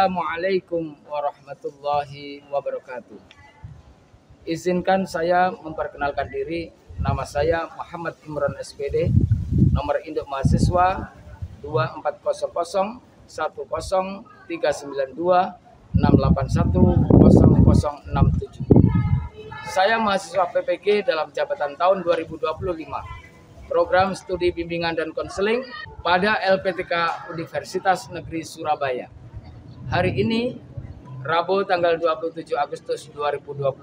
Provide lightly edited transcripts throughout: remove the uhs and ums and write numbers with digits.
Assalamualaikum warahmatullahi wabarakatuh. Izinkan saya memperkenalkan diri. Nama saya Muhammad Imran SPD. Nomor induk mahasiswa 2401103926810067. Saya mahasiswa PPG dalam jabatan tahun 2025. Program studi bimbingan dan konseling pada LPTK Universitas Negeri Surabaya. Hari ini, Rabu tanggal 27 Agustus 2025,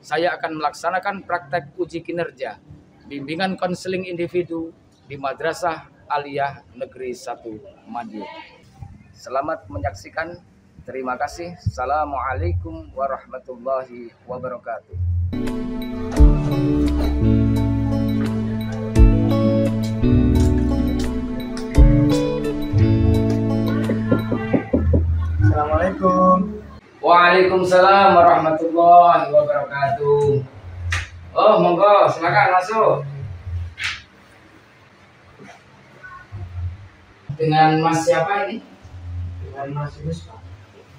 saya akan melaksanakan praktek uji kinerja bimbingan konseling individu di Madrasah Aliyah Negeri 1 Madiun. Selamat menyaksikan. Terima kasih. Assalamualaikum warahmatullahi wabarakatuh. Assalamualaikum. Waalaikumsalam warahmatullahi wabarakatuh. Oh, monggo, silakan masuk. Dengan Mas siapa ini? Dengan Mas Yunus, Pak.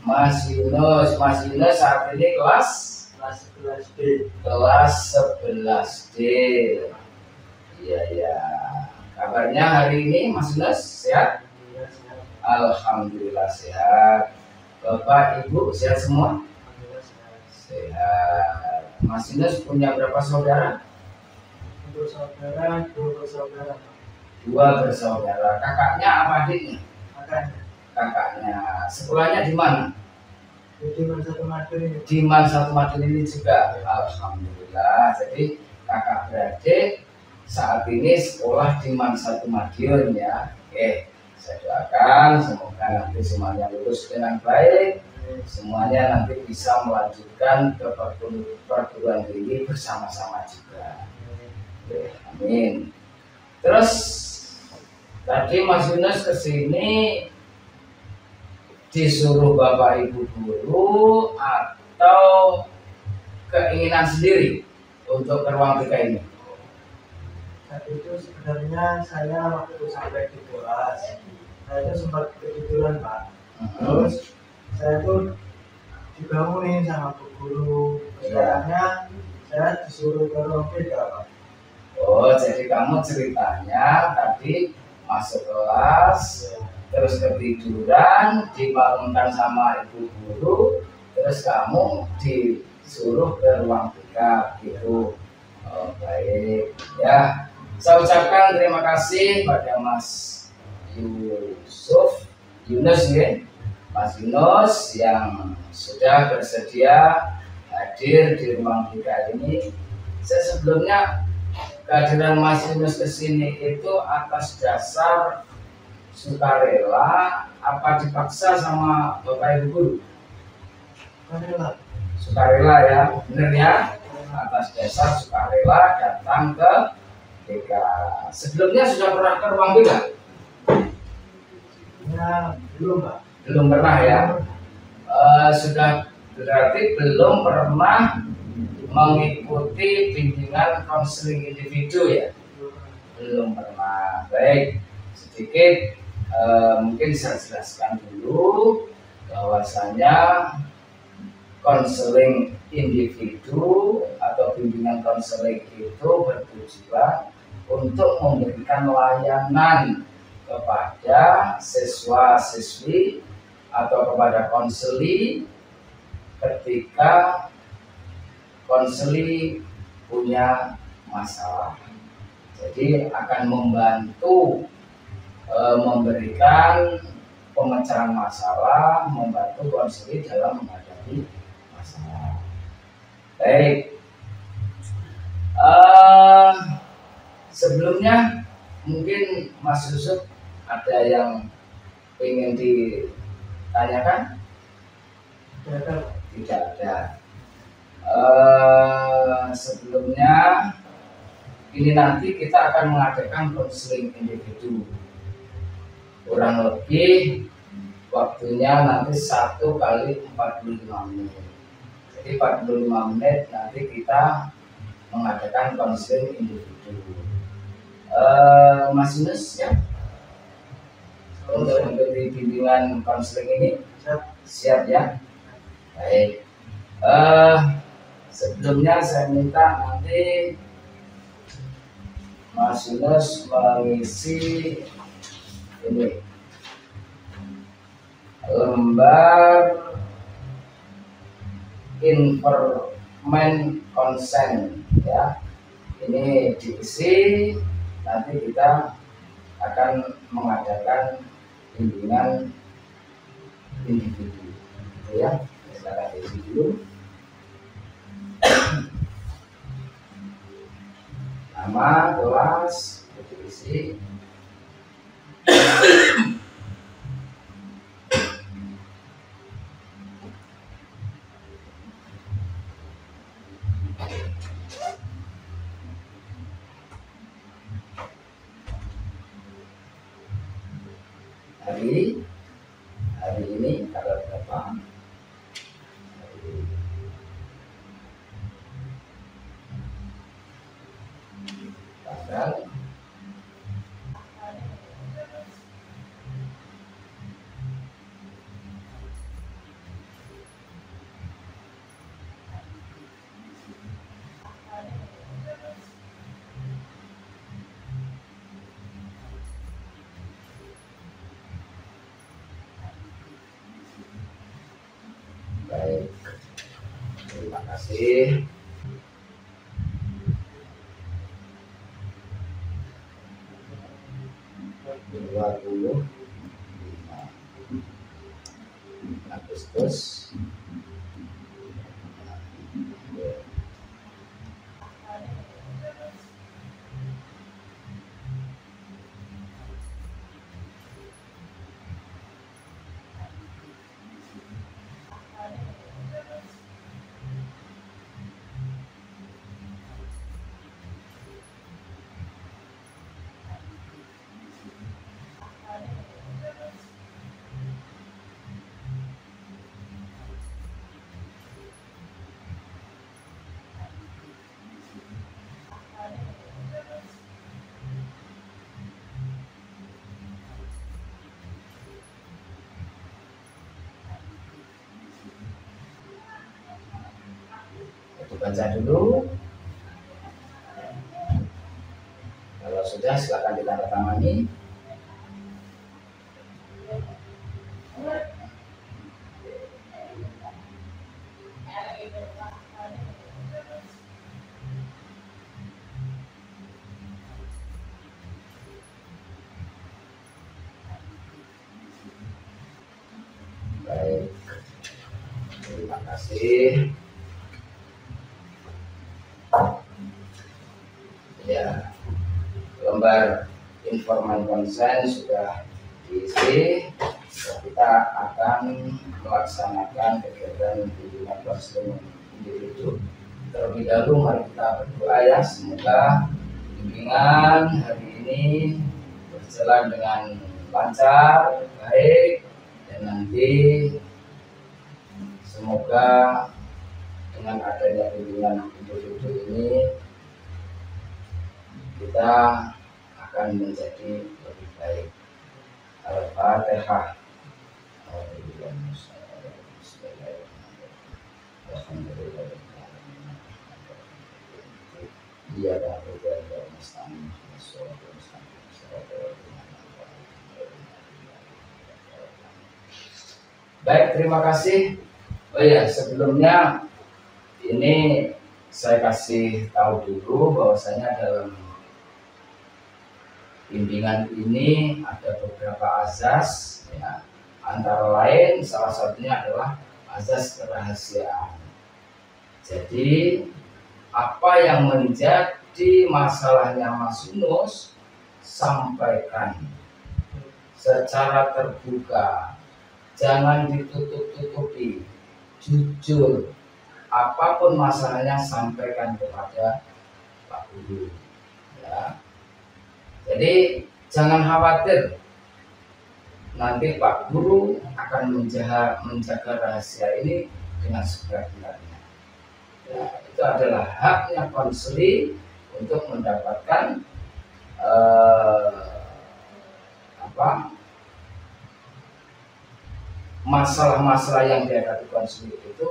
Mas Yunus. Mas Yunus saat ini kelas 11D. kelas 11D. Iya, ya. Kabarnya hari ini Mas Yunus sehat? Alhamdulillah sehat. Alhamdulillah sehat. Bapak, Ibu sehat semua? Alhamdulillah sehat. Sehat. Mas Yunus punya berapa saudara? Untuk saudara, 2 bersaudara, Pak. 2 bersaudara. Kakaknya apa adiknya? Makanya, Kakaknya. Sekolahnya di mana? jadi satu Madiun ini. Di Man Satu Madiun ini juga. Alhamdulillah. Jadi kakak beradik saat ini sekolah di Man Satu Madiun ya. Oke, saya doakan semoga nanti semuanya lulus dengan baik. Semuanya nanti bisa melanjutkan ke perguruan tinggi bersama-sama juga. Oke, amin. Terus tadi Mas Yunus kesini disuruh Bapak Ibu guru atau keinginan sendiri untuk ke ruang BK ini? Saat itu sebenarnya saya waktu sampai di kelas, saya itu sempat ketiduran, Pak. Terus saya itu dibangunin sama bu guru. Sekarangnya saya disuruh ke ruang BK, Pak. Oh, jadi kamu ceritanya tadi masuk kelas, terus ketiduran, dibangunkan sama ibu guru, terus kamu disuruh ke ruang BK gitu. Oh, baik ya. Saya ucapkan terima kasih pada Mas Yunus ya, Mas Yunus yang sudah bersedia hadir di ruang BK ini. Saya sebelumnya kehadiran Mas Yunus ke sini itu atas dasar sukarela apa dipaksa sama Bapak Ibu guru? Sukarela. Sukarela ya, benar ya? Atas dasar sukarela datang ke BK. Sebelumnya sudah pernah ke ruang BK? Ya, belum, Pak. Belum pernah ya? Sudah berarti belum pernah mengikuti bimbingan konseling individu ya? Belum pernah. Baik, sedikit mungkin saya jelaskan dulu bahwasanya konseling individu atau bimbingan konseling itu bertujuan untuk memberikan layanan kepada siswa-siswi atau kepada konseli ketika konseli punya masalah. Jadi akan membantu memberikan pemecahan masalah, membantu konseli dalam menghadapi masalah. Baik, sebelumnya mungkin Mas Yusuf ada yang ingin ditanyakan? Tidak ada. Sebelumnya ini nanti kita akan mengadakan konseling individu. Kurang lebih waktunya nanti 1 kali 45 menit. Jadi 45 menit nanti kita mengadakan konseling individu. Mas Yunus ya, untuk mengikuti bimbingan konseling ini? Siap. Siap ya? Baik. Sebelumnya saya minta nanti Mas Yunus mengisi ini lembar informan consent ya. Ini diisi, nanti kita akan mengadakan bimbingan individu gitu ya. Silakan diisi dulu. Nama, kelas, diisi. Hari ini tanggal berapa? Tanggal baik. Terima kasih. Agustus. Baca dulu. Kalau sudah silakan ditandatangani. Baik. Terima kasih. Ya, lembar informan konsen sudah diisi. Kita akan melaksanakan kegiatan bimbingan konseling individu. Terlebih dahulu mari kita berdoa ya, semoga bimbingan hari ini berjalan dengan lancar, baik, dan nanti semoga dengan adanya bimbingan individu ini kita akan menjadi lebih baik. Al-Fatihah. Baik, terima kasih. Oh ya, sebelumnya ini saya kasih tahu dulu bahwasanya dalam bimbingan ini ada beberapa azas ya. Antara lain salah satunya adalah azas kerahasiaan. Jadi apa yang menjadi masalahnya Mas Yunus sampaikan secara terbuka, jangan ditutup-tutupi, jujur. Apapun masalahnya sampaikan kepada Pak Guru ya. Jadi jangan khawatir, nanti Pak Guru akan menjaga rahasia ini dengan sebenar-benarnya. Ya, itu adalah haknya konseling untuk mendapatkan masalah-masalah yang dihadapi konsumen itu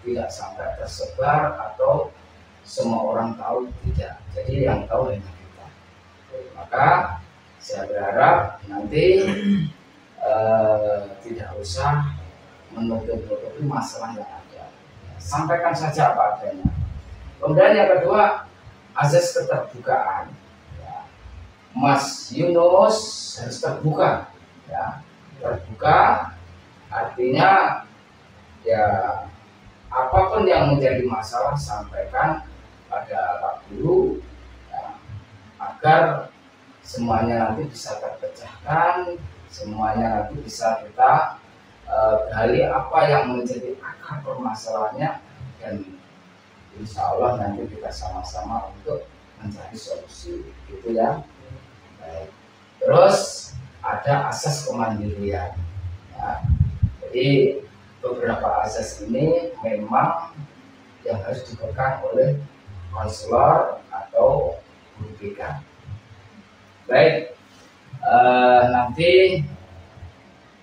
tidak sampai tersebar atau semua orang tahu, tidak. Jadi yang tahu hanya kita. Maka saya berharap nanti tidak usah menutup-nutupi masalah yang ada. Sampaikan saja apa adanya. Kemudian yang kedua, azas keterbukaan. Ya. Mas Yunus harus terbuka. Ya. Terbuka artinya ya apapun yang menjadi masalah sampaikan pada Pak Guru ya, agar semuanya nanti bisa terpecahkan, semuanya nanti bisa kita gali apa yang menjadi akar permasalahannya, dan insya Allah nanti kita sama-sama untuk mencari solusi, gitu ya. Baik. Terus ada asas kemandirian. Ya. Jadi beberapa asas ini memang yang harus dipegang oleh konselor atau guru BK. Baik, nanti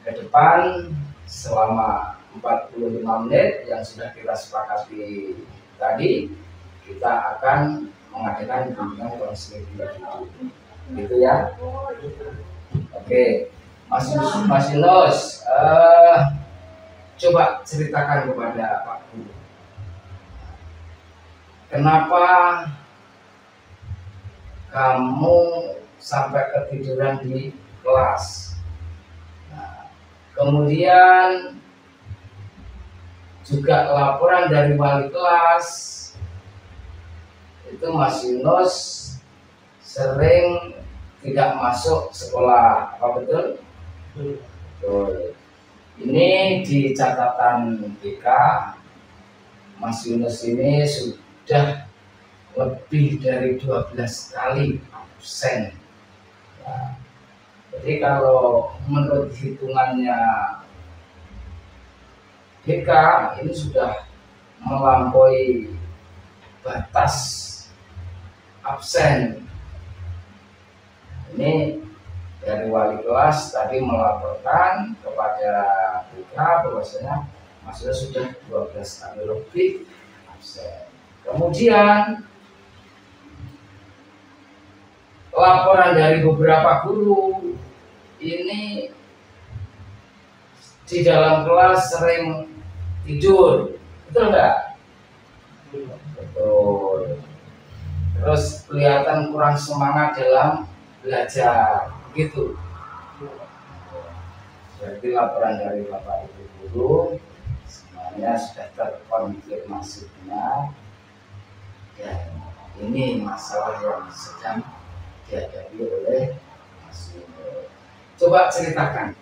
ke depan selama 45 menit yang sudah kita sepakati tadi, kita akan mengadakan bimbingan konseling gitu ya. Oke, Mas Yunus, coba ceritakan kepada Pak Guru, kenapa kamu sampai ketiduran di kelas? Nah, kemudian juga laporan dari wali kelas itu Mas Yunus sering tidak masuk sekolah, apa betul? Betul. Ini di catatan BK, Mas Yunus ini sudah lebih dari 12 kali absen. Ya. Jadi kalau menurut hitungannya BK ini sudah melampaui batas absen. Ini dari wali kelas tadi melaporkan kepada BK bahwasanya Mas Yunus sudah 12 kali lebih absen. Kemudian laporan dari beberapa guru ini di dalam kelas sering tidur, betul nggak? Betul. Terus kelihatan kurang semangat dalam belajar, gitu. Berarti laporan dari Bapak Ibu guru semuanya sudah terkonfirmasi benar. Ya, ini masalah yang sedang dihadapi oleh Mas Yunus. Coba ceritakan.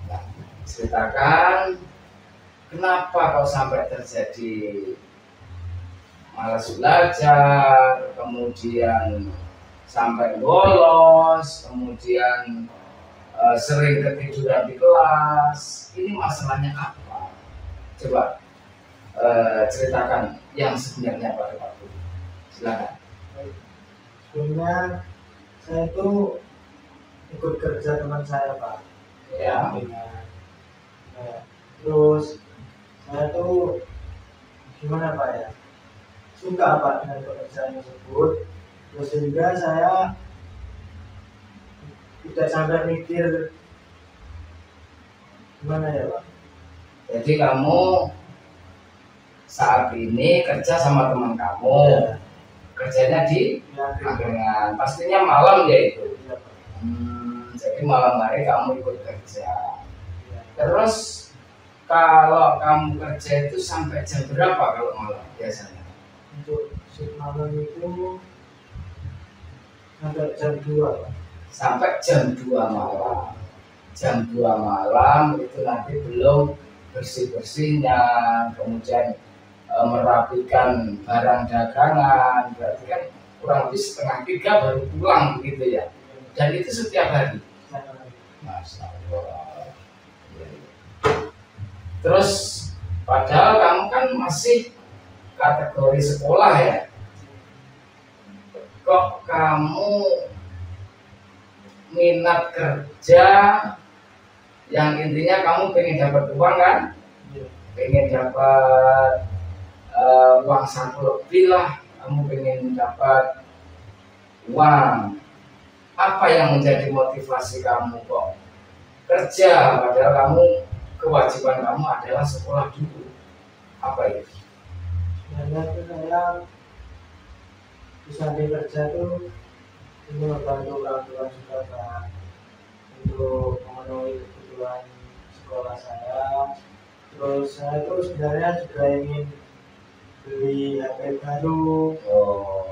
Nah, ceritakan kenapa kok sampai terjadi malas belajar, kemudian sampai bolos, kemudian sering ketiduran di kelas. Ini masalahnya apa? Coba ceritakan yang sebenarnya pada waktu. Silakan. Sebelumnya saya itu ikut kerja teman saya, Pak. Ya. Terus saya tuh gimana, Pak ya? Suka Pak dengan pekerjaan tersebut. Terus sehingga saya tidak sampai mikir gimana ya, Pak. Jadi kamu saat ini kerja sama teman kamu. Ya. Kerjanya di angkringan, pastinya malam ya itu. Ya, Pak. Jadi malam hari kamu ikut kerja. Ya. Terus kalau kamu kerja itu sampai jam berapa kalau malam biasanya? Untuk shift malam itu sampai jam 2, Pak. Sampai jam 2 malam. Jam 2 malam itu nanti belum bersih-bersihnya, kemudian merapikan barang dagangan, berarti kan kurang lebih setengah 3 baru pulang begitu ya. Dan itu setiap hari. Masya Allah. Terus padahal kamu kan masih kategori sekolah ya. Kok kamu minat kerja yang intinya kamu pengen dapat uang kan, pengen dapat uang saku lebih lah, kamu pengen dapat uang. Apa yang menjadi motivasi kamu kok kerja, padahal kamu kewajiban kamu adalah sekolah dulu? Apa itu? Sebenarnya itu saya bisa bekerja tuh ini membantu orang tua juga Pak, untuk memenuhi kebutuhan sekolah saya. Terus saya tuh sebenarnya juga ingin beli HP baru,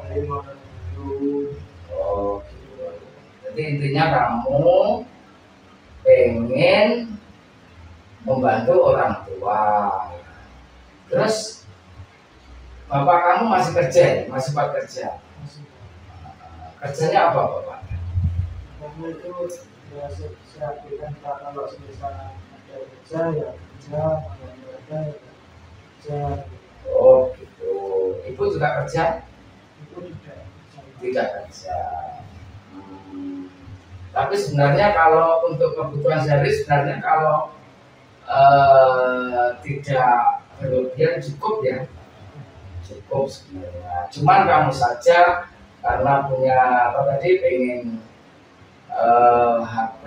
beli motor baru. Gitu. Jadi intinya kamu pengen membantu orang tua. Terus bapak kamu masih kerja ya? Masih bekerja? Kerjanya apa bapak? Karena itu ya saya berikan Pak, kalau misalnya ada kerja ya kerja, kalau ada ya kerja. Oh gitu. Ibu juga kerja? Itu Tidak kerja. Tapi sebenarnya kalau untuk kebutuhan sehari sebenarnya kalau tidak berlebihan cukup ya, cukup sebenarnya. Cuman kamu saja karena punya apa tadi, pengen HP,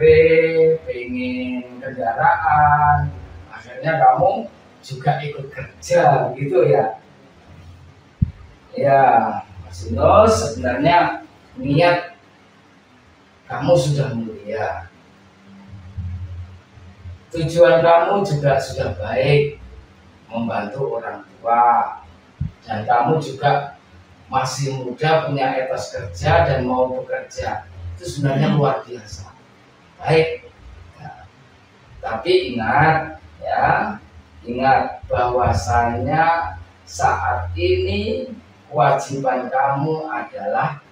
pengen kendaraan, akhirnya kamu juga ikut kerja gitu ya. Ya, Mas Yunus, sebenarnya niat kamu sudah mulia, tujuan kamu juga sudah baik, membantu orang tua, dan kamu juga masih muda, punya etos kerja dan mau bekerja. Itu sebenarnya luar biasa baik ya. Tapi ingat ya, ingat bahwasanya saat ini kewajiban kamu adalah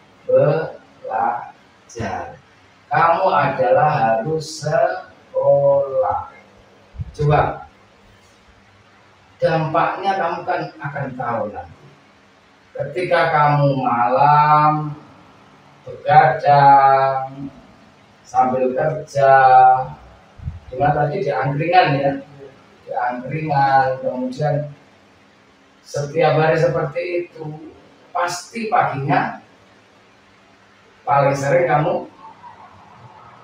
belajar. Kamu adalah harus sekolah. Coba dampaknya kamu kan akan tahu nanti. Ketika kamu malam begadang sambil kerja, cuma tadi di angkringan ya, di angkringan, kemudian setiap hari seperti itu, pasti paginya paling sering kamu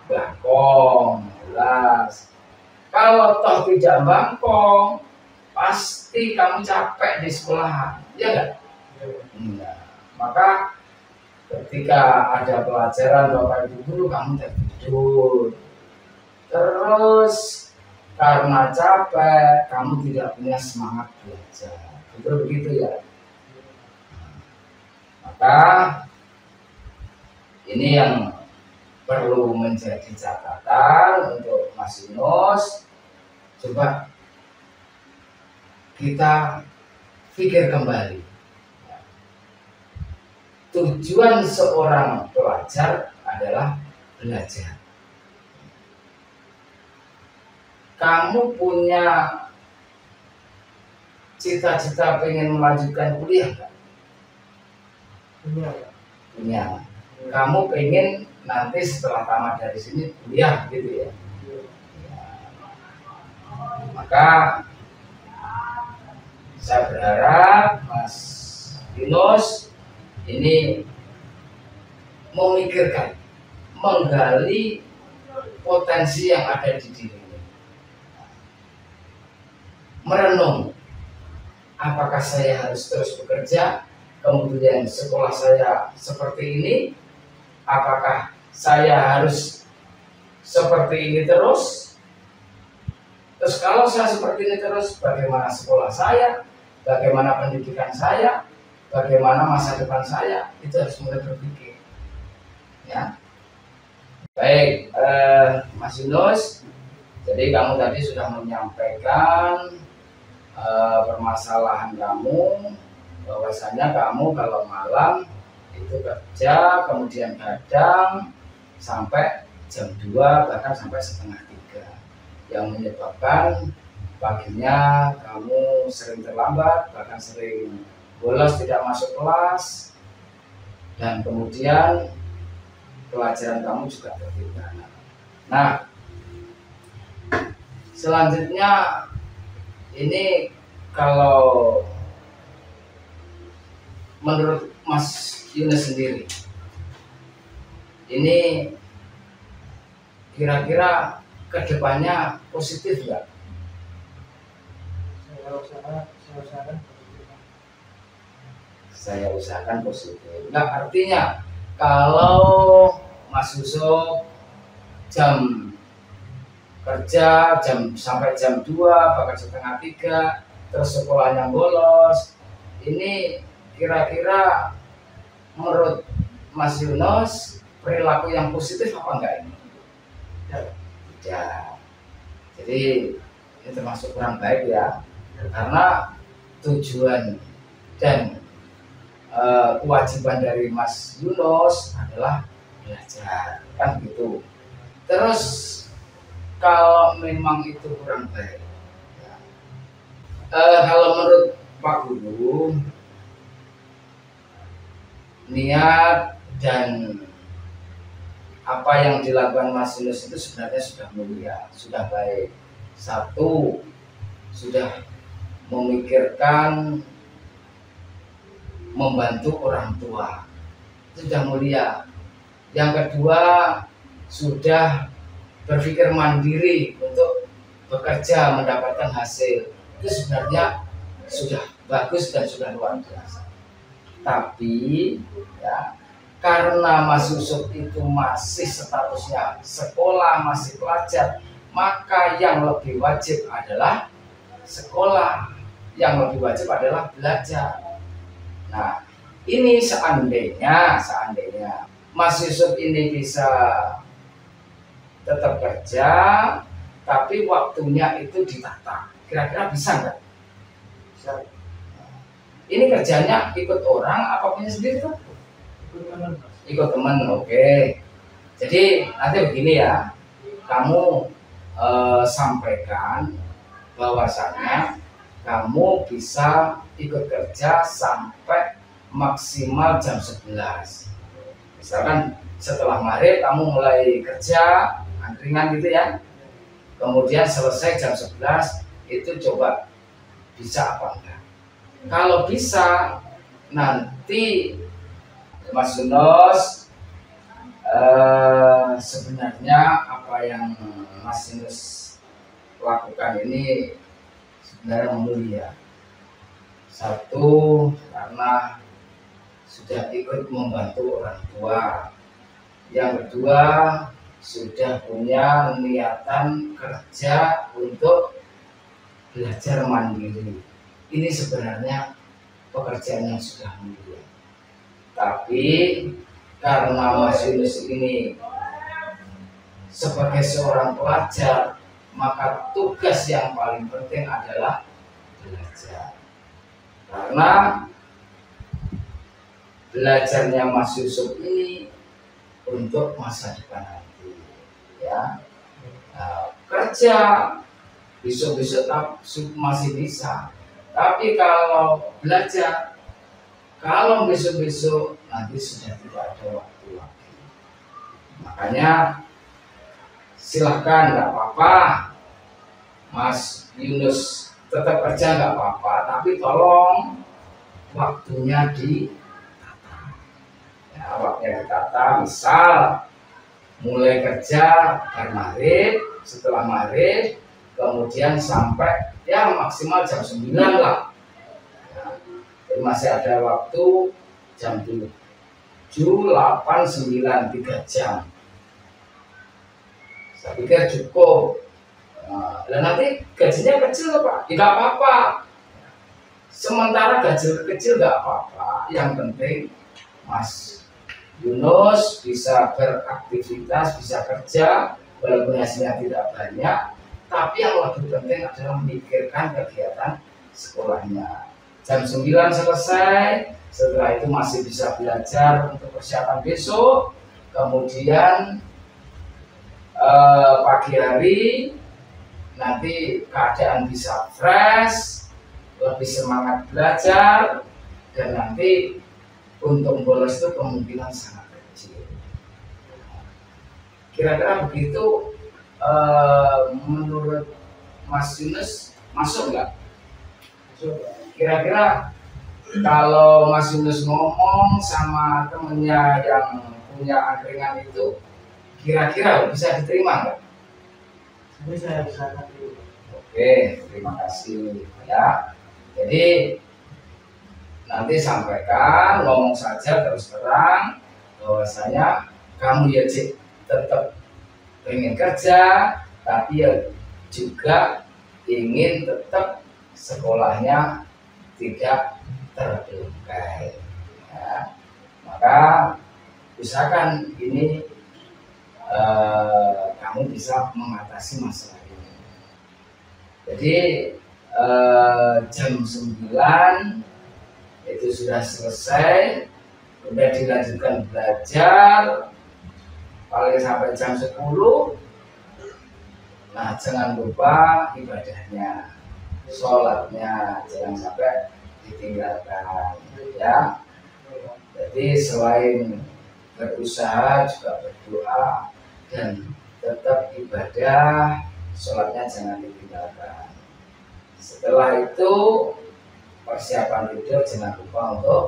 bangkong, jelas. Kalau toh tidak bangkong, pasti kamu capek di sekolah, ya enggak? Nah, maka ketika ada pelajaran Bapak Ibu guru, kamu tertidur. Terus karena capek, kamu tidak punya semangat belajar. Betul begitu ya? Maka ini yang perlu menjadi catatan untuk Mas Yunus. Coba kita pikir kembali. Tujuan seorang pelajar adalah belajar. Kamu punya cita-cita pengen melanjutkan kuliah kan? Punya. Kamu pengen nanti setelah tamat dari sini kuliah gitu ya? Maka saya berharap Mas Yunus ini memikirkan, menggali potensi yang ada di dirinya, merenung, apakah saya harus terus bekerja, kemudian sekolah saya seperti ini, apakah saya harus seperti ini terus kalau saya seperti ini terus, bagaimana sekolah saya, bagaimana pendidikan saya, bagaimana masa depan saya, itu harus mulai berpikir. Ya, baik, Mas Yunus. Jadi kamu tadi sudah menyampaikan permasalahan kamu, bahwasanya kamu kalau malam itu kerja, kemudian kadang sampai jam 2, bahkan sampai setengah 3, yang menyebabkan paginya kamu sering terlambat, bahkan sering bolos, tidak masuk kelas, dan kemudian pelajaran kamu juga tertinggal. Nah, Selanjutnya ini kalau menurut Mas Yunus sendiri, ini kira-kira kedepannya positif nggak? Saya usahakan positif. Nggak, artinya kalau Mas Yusuf jam kerja sampai jam 2 bahkan setengah 3, terus sekolahnya bolos, ini kira-kira menurut Mas Yunus perilaku yang positif apa enggak ini? Ya. Jadi ini termasuk kurang baik ya, karena tujuan dan kewajiban dari Mas Yunus adalah belajar, kan gitu. Terus kalau memang itu kurang baik, ya. Kalau menurut Pak Guru, niat dan apa yang dilakukan Mas Yunus itu sebenarnya sudah mulia, sudah baik. Satu, sudah memikirkan membantu orang tua, itu sudah mulia. Yang kedua, sudah berpikir mandiri untuk bekerja mendapatkan hasil, itu sebenarnya sudah bagus dan sudah luar biasa. Tapi ya, karena Mas Yusuf itu masih statusnya sekolah, masih pelajar, maka yang lebih wajib adalah sekolah, yang lebih wajib adalah belajar. Nah, ini seandainya Mas Yusuf ini bisa tetap kerja, tapi waktunya itu ditata, kira-kira bisa nggak? Bisa. Ini kerjanya ikut orang apa punya sendiri tuh? Ikut teman, oke. Jadi nanti begini ya, kamu sampaikan bahwasannya kamu bisa ikut kerja sampai maksimal jam 11. Misalkan setelah maghrib kamu mulai kerja angkringan gitu ya, kemudian selesai jam 11, itu coba bisa apa enggak. Kalau bisa, nanti Mas Yunus sebenarnya apa yang Mas Yunus lakukan ini sebenarnya mulia. Satu, karena sudah ikut membantu orang tua. Yang kedua, sudah punya niatan kerja untuk belajar mandiri. Ini sebenarnya pekerjaan yang sudah mulia. Tapi karena Mas Yunus ini sebagai seorang pelajar, maka tugas yang paling penting adalah belajar. Karena belajarnya Mas Yusuf ini untuk masa depan nanti, ya. Nah, kerja besok-besok masih bisa, tapi kalau belajar, kalau besok-besok nanti sudah tidak ada waktu lagi. Makanya silahkan, nggak apa-apa Mas Yunus tetap kerja, nggak apa-apa, tapi tolong waktunya ditata. Ya, waktunya ditata, misal mulai kerja dari maghrib, setelah maghrib, kemudian sampai ya maksimal jam 9 lah. Ya, masih ada waktu jam 7, 8, 9, 3 jam. Saya pikir cukup. Nah, dan nanti gajinya kecil Pak, tidak apa-apa. Sementara gaji kecil nggak apa-apa. Yang penting Mas Yunus bisa beraktivitas, bisa kerja, walaupun hasilnya tidak banyak. Tapi yang lebih penting adalah memikirkan kegiatan sekolahnya. Jam 9 selesai, setelah itu masih bisa belajar untuk persiapan besok. Kemudian pagi hari nanti keadaan bisa fresh, lebih semangat belajar, dan nanti untuk bolos itu kemungkinan sangat kecil. Kira-kira begitu menurut Mas Yunus masuk nggak? Masuk, Pak. Kira-kira kalau Mas Yunus ngomong sama temennya yang punya angkringan itu, kira-kira bisa diterima nggak? Ini saya bisa kasih. Oke, terima kasih ya. Jadi nanti sampaikan, ngomong saja terus terang bahwasanya kamu ya Cik tetap ingin kerja, tapi ya juga ingin tetap sekolahnya tidak terbelenggai. Ya. Maka usahakan ini kamu bisa mengatasi masalah ini. Jadi jam 9 itu sudah selesai, udah dilanjutkan belajar paling sampai jam 10. Nah, jangan lupa ibadahnya, sholatnya jangan sampai ditinggalkan ya. Jadi selain berusaha juga berdoa dan tetap ibadah, sholatnya jangan ditinggalkan. Setelah itu persiapan tidur jangan lupa untuk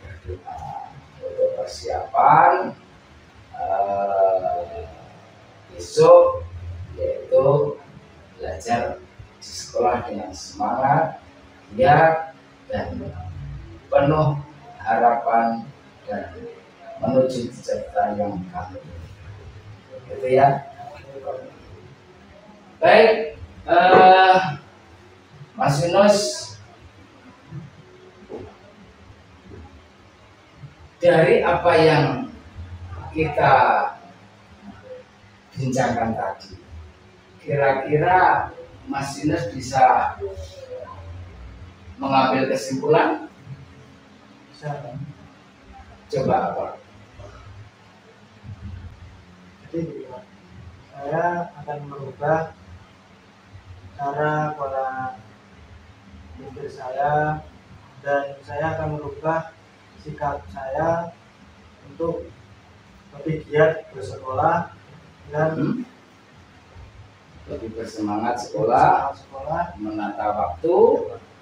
berdoa untuk persiapan besok, yaitu belajar di sekolah dengan semangat, giat dan penuh harapan dan menuju cita-cita yang kamu itu ya. Baik, Mas Yunus, dari apa yang kita bincangkan tadi, kira-kira Mas Yunus bisa mengambil kesimpulan? Bisa, Pak. Coba apa? Jadi saya akan merubah cara pola pikir saya, dan saya akan merubah sikap saya untuk lebih giat bersekolah dan lebih bersemangat sekolah, menata waktu,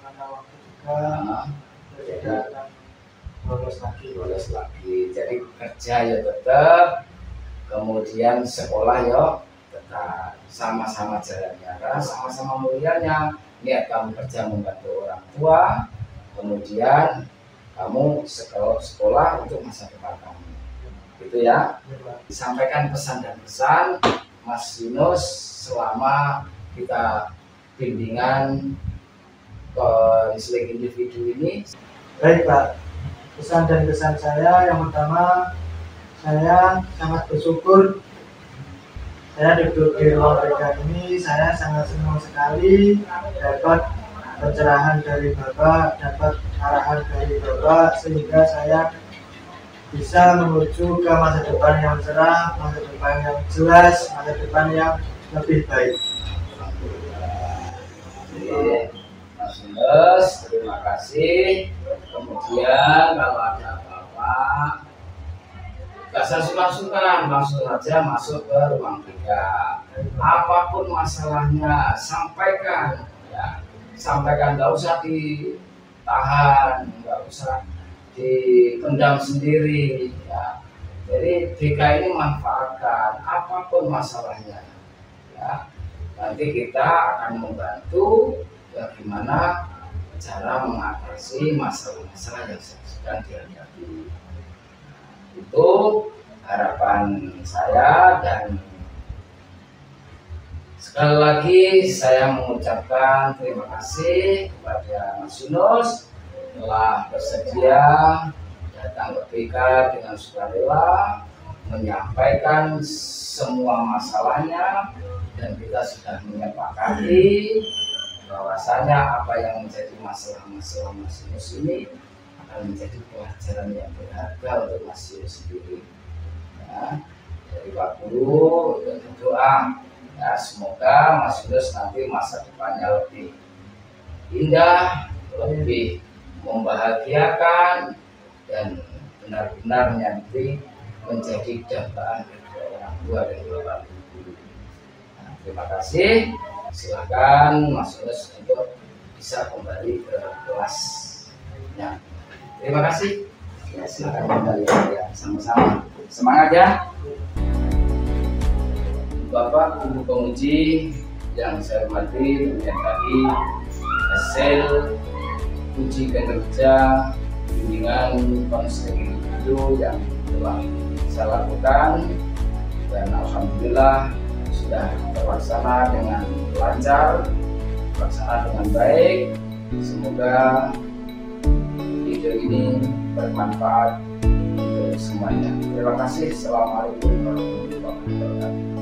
karena waktu juga tidak akan bolos lagi. Jadi kerja ya tetap, kemudian sekolah ya tetap, sama-sama jalannya, karena sama-sama mulianya. Niat kamu kerja membantu orang tua, kemudian kamu sekolah untuk masa depan kamu, gitu ya. Disampaikan pesan dan pesan Mas Yunus selama kita bimbingan konseling individu ini. Baik, Pak. Pesan dan kesan saya yang pertama, saya sangat bersyukur saya duduk di ruang kerja ini. Saya sangat senang sekali dapat pencerahan dari Bapak, dapat arahan dari Bapak, sehingga saya bisa menuju ke masa depan yang cerah, masa depan yang jelas, masa depan yang lebih baik. Jadi, Mas Yunus, terima kasih. Kemudian kalau ada apa-apa, gak usah sungkan-sungkan, langsung saja masuk ke ruang tiga. Apapun masalahnya, sampaikan, ya. Sampaikan, nggak usah ditahan, nggak usah dipendam sendiri, ya. Jadi DK ini manfaatkan apapun masalahnya, ya. Nanti kita akan membantu bagaimana cara mengatasi masalah-masalah yang sedang dihadapi. Itu harapan saya, dan sekali lagi saya mengucapkan terima kasih kepada Mas Yunus telah bersedia datang ke BK dengan sukarela, menyampaikan semua masalahnya, dan kita sudah menyepakati bahwasanya apa yang menjadi masalah-masalah Mas Yunus ini akan menjadi pelajaran yang berharga untuk Mas Yunus sendiri. Ya, dari Pak Guru dan berdoa, ya, semoga Mas Yunus nanti masa depannya lebih indah, lebih membahagiakan, dan benar-benar nanti menjadi dambaan kedua orang tua dan bapak ibu. Nah, terima kasih. silakan Mas Yunus untuk bisa kembali ke kelasnya. Terima kasih. Ya, silakan kembali ya, sama-sama. Semangat ya. Bapak Ibu penguji yang saya hormati, tadi hasil uji kinerja bimbingan konseling itu yang telah saya lakukan, dan alhamdulillah sudah terlaksana dengan lancar, terlaksana dengan baik. Semoga video ini bermanfaat untuk semuanya. Terima kasih. Assalamualaikum warahmatullahi wabarakatuh.